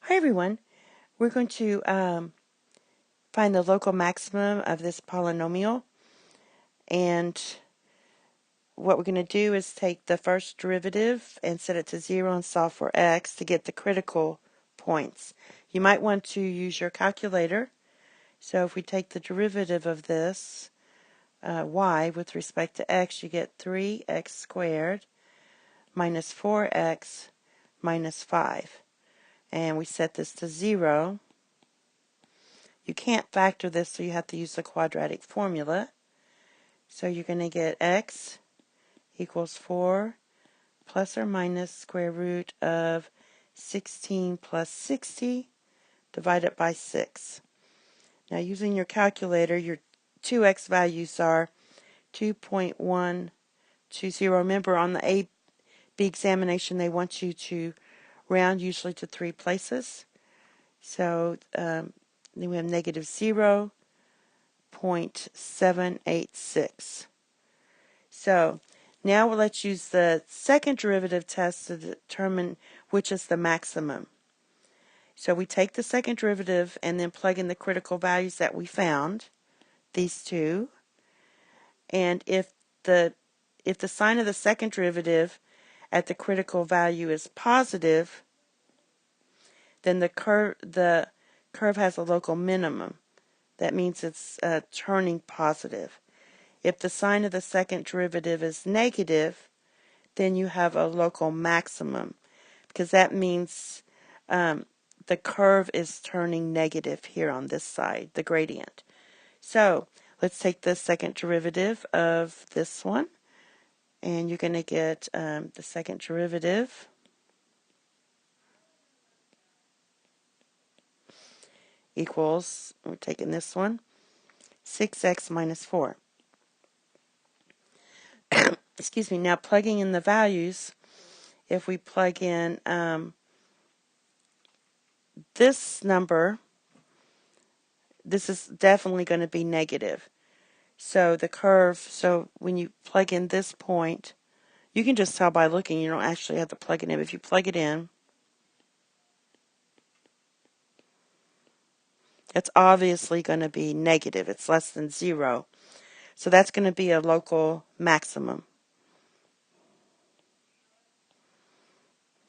Hi everyone. We're going to find the local maximum of this polynomial, and what we're going to do is take the first derivative and set it to 0 and solve for x to get the critical points. You might want to use your calculator. So if we take the derivative of this y with respect to x, you get 3x squared minus 4x minus 5. And we set this to 0. You can't factor this, so you have to use the quadratic formula. So you're going to get x equals 4 plus or minus square root of 16 plus 60 divided by 6. Now using your calculator, your 2x values are 2.120. Remember, on the AB examination, they want you to round usually to 3 places. So then we have negative 0.786. So now let's use the second derivative test to determine which is the maximum. So we take the second derivative and then plug in the critical values that we found, these two. And if the sign of the second derivative at the critical value is positive, then the curve has a local minimum. That means it's turning positive. If the sign of the second derivative is negative, then you have a local maximum, because that means the curve is turning negative here on this side, the gradient. So let's take the second derivative of this one, and you're going to get the second derivative equals, we're taking this one, 6x minus 4. Excuse me. Now plugging in the values, if we plug in this number, this is definitely going to be negative. So the curve, so when you plug in this point, you can just tell by looking, you don't actually have to plug it in. If you plug it in, it's obviously going to be negative. It's less than 0. So that's going to be a local maximum.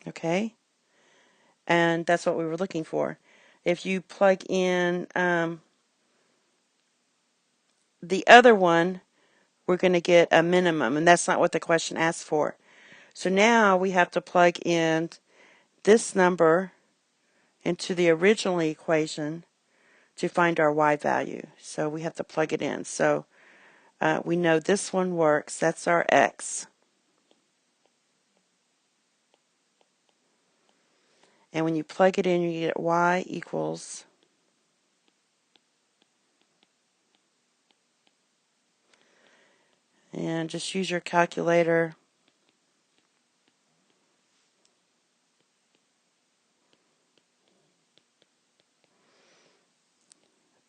Okay? And that's what we were looking for. If you plug in the other one, we're going to get a minimum, and that's not what the question asked for. So now we have to plug in this number into the original equation to find our y value. So we have to plug it in. So we know this one works. That's our x. And when you plug it in, you get y equals and just use your calculator.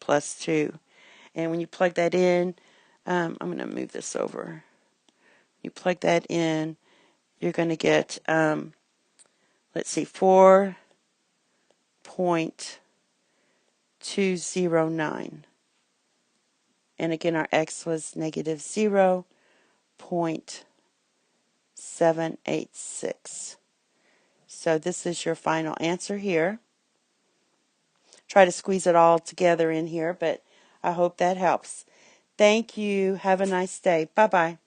Plus 2. And when you plug that in, I'm going to move this over. You plug that in, you're going to get, let's see, 4.209. And again, our x was negative 0.786. So this is your final answer here. Try to squeeze it all together in here, but I hope that helps. Thank you. Have a nice day. Bye-bye.